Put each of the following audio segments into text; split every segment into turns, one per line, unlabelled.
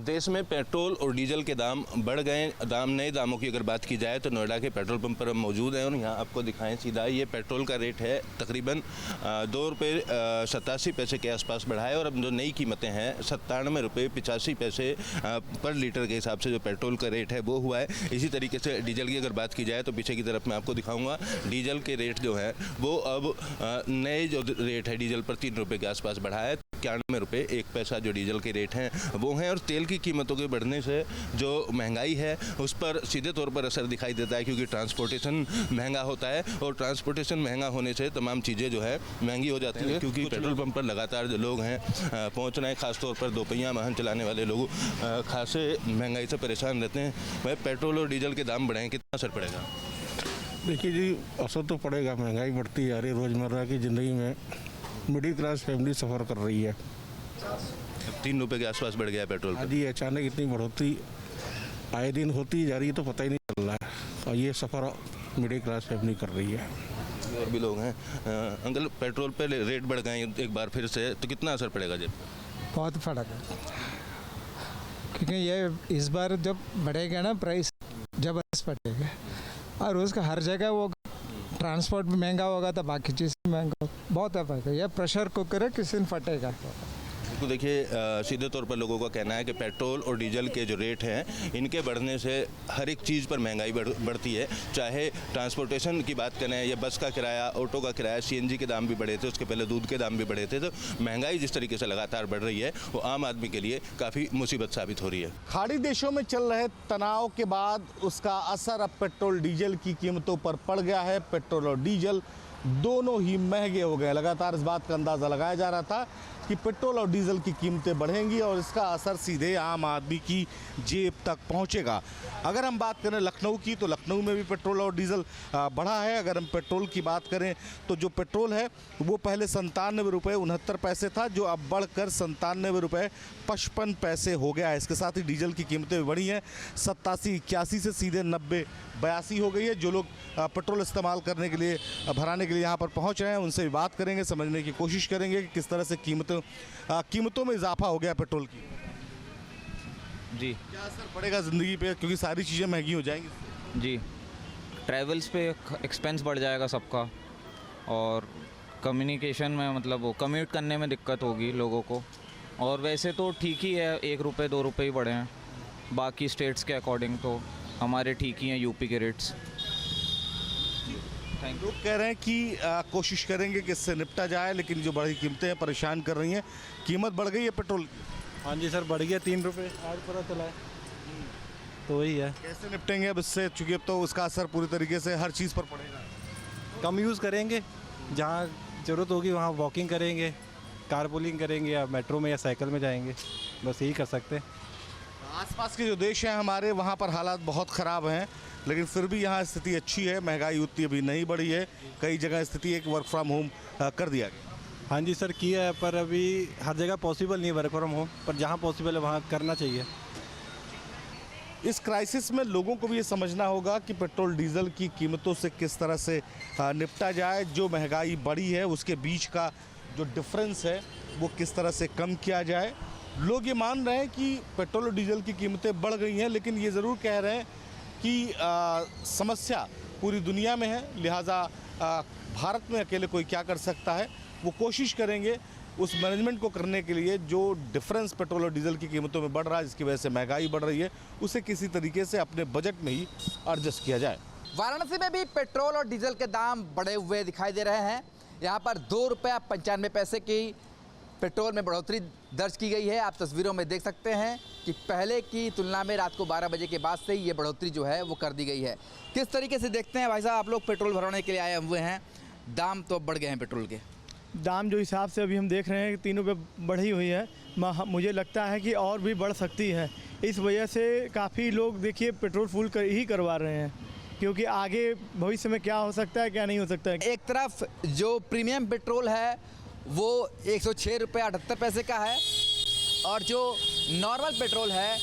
देश में पेट्रोल और डीजल के दाम बढ़ गए। नए दामों की अगर बात की जाए तो नोएडा के पेट्रोल पंप पर हम मौजूद हैं और यहाँ आपको दिखाएं सीधा ये पेट्रोल का रेट है तकरीबन 2 रुपये 87 पैसे के आसपास बढ़ा है और अब जो नई कीमतें हैं 97 रुपये 85 पैसे पर लीटर के हिसाब से जो पेट्रोल का रेट है वो हुआ है। इसी तरीके से डीजल की अगर बात की जाए तो पीछे की तरफ मैं आपको दिखाऊँगा डीजल के रेट जो हैं वो अब नए जो रेट है डीजल पर 3 रुपये के आसपास बढ़ा है। 91 रुपये 1 पैसा जो डीजल के रेट हैं वो हैं और तेल की कीमतों के बढ़ने से जो महंगाई है उस पर सीधे तौर पर असर दिखाई देता है क्योंकि ट्रांसपोर्टेशन महंगा होता है और ट्रांसपोर्टेशन महंगा होने से तमाम चीज़ें जो है महंगी हो जाती हैं क्योंकि पेट्रोल पंप पर लगातार जो लोग हैं पहुँच रहे हैं, ख़ासतौर पर दोपहिया वाहन चलाने वाले लोग खासे महंगाई से परेशान रहते हैं। वह पेट्रोल और डीजल के दाम बढ़े, कितना असर पड़ेगा?
देखिए जी, असर तो पड़ेगा, महंगाई बढ़ती जा रही है। रोज़मर्रा की ज़िंदगी में मिडिल क्लास फैमिली सफ़र कर रही है।
3 रुपये के आसपास बढ़ गया है पेट्रोल।
आज ये अचानक इतनी बढ़ोतरी आए दिन होती जा रही है तो पता ही नहीं चल रहा है और ये सफ़र मिडिल क्लास फैमिली कर रही है।
और भी लोग हैं। अंकल, पेट्रोल पे रेट बढ़ गए एक बार फिर से, तो कितना असर पड़ेगा जी?
बहुत फ़र्क है क्योंकि ये इस बार जब बढ़ेगा ना प्राइस ज़बरदस्त बढ़ेगा और उसका हर जगह वो ट्रांसपोर्ट भी महंगा होगा तो बाकी चीज़ महंगा बहुत है। यह प्रेशर कुकर है, किसी दिन फटेगा।
तो देखिए सीधे तौर पर लोगों का कहना है कि पेट्रोल और डीजल के जो रेट हैं इनके बढ़ने से हर एक चीज़ पर महंगाई बढ़ती है। चाहे ट्रांसपोर्टेशन की बात करें या बस का किराया, ऑटो का किराया, सीएनजी के दाम भी बढ़े थे, उसके पहले दूध के दाम भी बढ़े थे। तो महंगाई जिस तरीके से लगातार बढ़ रही है वो आम आदमी के लिए काफ़ी मुसीबत साबित हो रही है।
खाड़ी देशों में चल रहे तनाव के बाद उसका असर अब पेट्रोल डीजल की कीमतों पर पड़ गया है। पेट्रोल और डीजल दोनों ही महंगे हो गए। लगातार इस बात का अंदाज़ा लगाया जा रहा था कि पेट्रोल और डीजल की कीमतें बढ़ेंगी और इसका असर सीधे आम आदमी की जेब तक पहुंचेगा। अगर हम बात करें लखनऊ की तो लखनऊ में भी पेट्रोल और डीजल बढ़ा है। अगर हम पेट्रोल की बात करें तो जो पेट्रोल है वो पहले 97 रुपये 69 पैसे था, जो अब बढ़कर 97 रुपये 55 पैसे हो गया है। इसके साथ ही डीजल की कीमतें भी बढ़ी हैं, 87-81 से सीधे 90-82 हो गई है। जो लोग पेट्रोल इस्तेमाल करने के लिए, भराने के लिए यहाँ पर पहुँच रहे हैं उनसे भी बात करेंगे, समझने की कोशिश करेंगे कि किस तरह से कीमतों में इजाफा हो गया पेट्रोल की।
जी,
क्या असर पड़ेगा ज़िंदगी पे, क्योंकि सारी चीज़ें महंगी हो जाएंगी?
जी, ट्रैवल्स पे एक्सपेंस बढ़ जाएगा सबका और कम्युनिकेशन में मतलब वो कम्यूट करने में दिक्कत होगी लोगों को। और वैसे तो ठीक ही है, 1 रुपये 2 रुपये ही बढ़े हैं, बाकी स्टेट्स के अकॉर्डिंग तो हमारे ठीक ही हैं यूपी के रेट्स।
लोग कह रहे हैं कि कोशिश करेंगे कि इससे निपटा जाए, लेकिन जो बढ़ी कीमतें हैं परेशान कर रही हैं। कीमत बढ़ गई है पेट्रोल की।
हाँ जी सर, बढ़ गया 3 रुपये, आज पता चला है तो वही है।
कैसे निपटेंगे अब इससे, चूँकि अब तो उसका असर पूरी तरीके से हर चीज़ पर पड़ेगा।
कम यूज़ करेंगे, जहाँ ज़रूरत होगी वहाँ वॉकिंग करेंगे, कारपूलिंग करेंगे या मेट्रो में या साइकिल में जाएंगे, बस यही कर सकते हैं।
आसपास के जो देश हैं हमारे, वहाँ पर हालात बहुत ख़राब हैं, लेकिन फिर भी यहाँ स्थिति अच्छी है। महंगाई उतनी अभी नहीं बढ़ी है। कई जगह स्थिति एक वर्क फ्रॉम होम कर दिया गया।
हाँ जी सर, किया है, पर अभी हर जगह पॉसिबल नहीं है वर्क फ्रॉम होम, पर जहाँ पॉसिबल है वहाँ करना चाहिए।
इस क्राइसिस में लोगों को भी ये समझना होगा कि पेट्रोल डीजल की कीमतों से किस तरह से निपटा जाए। जो महंगाई बढ़ी है उसके बीच का जो डिफरेंस है वो किस तरह से कम किया जाए। लोग ये मान रहे हैं कि पेट्रोल और डीजल की कीमतें बढ़ गई हैं, लेकिन ये ज़रूर कह रहे हैं कि समस्या पूरी दुनिया में है, लिहाजा भारत में अकेले कोई क्या कर सकता है। वो कोशिश करेंगे उस मैनेजमेंट को करने के लिए जो डिफरेंस पेट्रोल और डीजल की कीमतों में बढ़ रहा है, जिसकी वजह से महंगाई बढ़ रही है, उसे किसी तरीके से अपने बजट में ही एडजस्ट किया जाए।
वाराणसी में भी पेट्रोल और डीजल के दाम बढ़े हुए दिखाई दे रहे हैं। यहाँ पर 2 रुपये 95 पैसे की पेट्रोल में बढ़ोतरी दर्ज की गई है। आप तस्वीरों में देख सकते हैं कि पहले की तुलना में रात को 12 बजे के बाद से ये बढ़ोतरी जो है वो कर दी गई है। किस तरीके से देखते हैं भाई साहब, आप लोग पेट्रोल भरवाने के लिए आए हुए हैं, दाम तो बढ़ गए हैं पेट्रोल के।
दाम जो हिसाब से अभी हम देख रहे हैं 3 रुपये बढ़ी हुई है, मुझे लगता है कि और भी बढ़ सकती है। इस वजह से काफ़ी लोग देखिए पेट्रोल फुल ही करवा रहे हैं, क्योंकि आगे भविष्य में क्या हो सकता है क्या नहीं हो सकता है।
एक तरफ जो प्रीमियम पेट्रोल है वो 106 रुपये 78 पैसे का है और जो नॉर्मल पेट्रोल है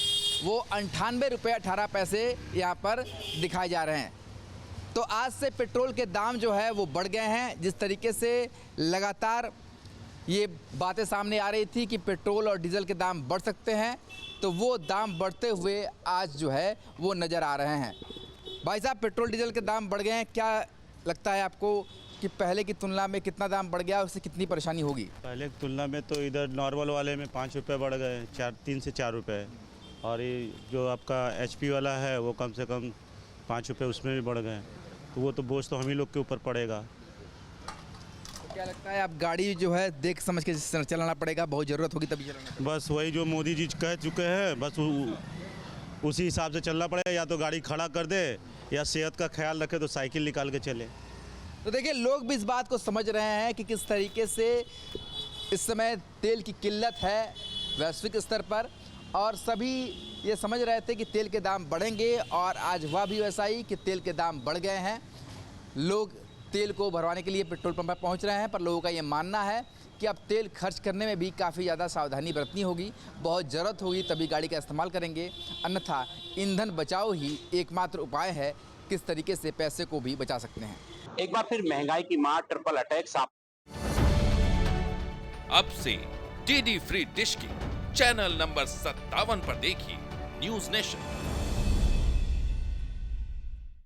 वो 98 रुपये 18 पैसे यहाँ पर दिखाए जा रहे हैं। तो आज से पेट्रोल के दाम जो है वो बढ़ गए हैं। जिस तरीके से लगातार ये बातें सामने आ रही थी कि पेट्रोल और डीजल के दाम बढ़ सकते हैं, तो वो दाम बढ़ते हुए आज जो है वो नज़र आ रहे हैं। भाई साहब, पेट्रोल डीजल के दाम बढ़ गए हैं, क्या लगता है आपको कि पहले की तुलना में कितना दाम बढ़ गया, उससे कितनी परेशानी होगी?
पहले की तुलना में तो इधर नॉर्मल वाले में 5 रुपये बढ़ गए, 3 से 4 रुपये, और ये जो आपका HP वाला है वो कम से कम 5 रुपये उसमें भी बढ़ गए, तो वो तो बोझ तो हम ही लोग के ऊपर पड़ेगा।
तो क्या लगता है, आप गाड़ी जो है देख समझ के चलाना पड़ेगा, बहुत ज़रूरत होगी तभी चलाना पड़ेगा?
बस वही जो मोदी जी कह चुके हैं, बस उसी हिसाब से चलना पड़ेगा, या तो गाड़ी खड़ा कर दे या सेहत का ख्याल रखे तो साइकिल निकाल के चले।
तो देखिए, लोग भी इस बात को समझ रहे हैं कि किस तरीके से इस समय तेल की किल्लत है वैश्विक स्तर पर, और सभी ये समझ रहे थे कि तेल के दाम बढ़ेंगे, और आज हुआ भी वैसा ही कि तेल के दाम बढ़ गए हैं। लोग तेल को भरवाने के लिए पेट्रोल पंप पर पहुंच रहे हैं, पर लोगों का ये मानना है कि अब तेल खर्च करने में भी काफ़ी ज़्यादा सावधानी बरतनी होगी, बहुत ज़रूरत होगी तभी गाड़ी का इस्तेमाल करेंगे, अन्यथा ईंधन बचाओ ही एकमात्र उपाय है किस तरीके से पैसे को भी बचा सकते हैं।
एक बार फिर महंगाई की मार ट्रिपल अटैक
अब से डीडी फ्री डिश की चैनल नंबर 57 पर देखिए न्यूज नेशन।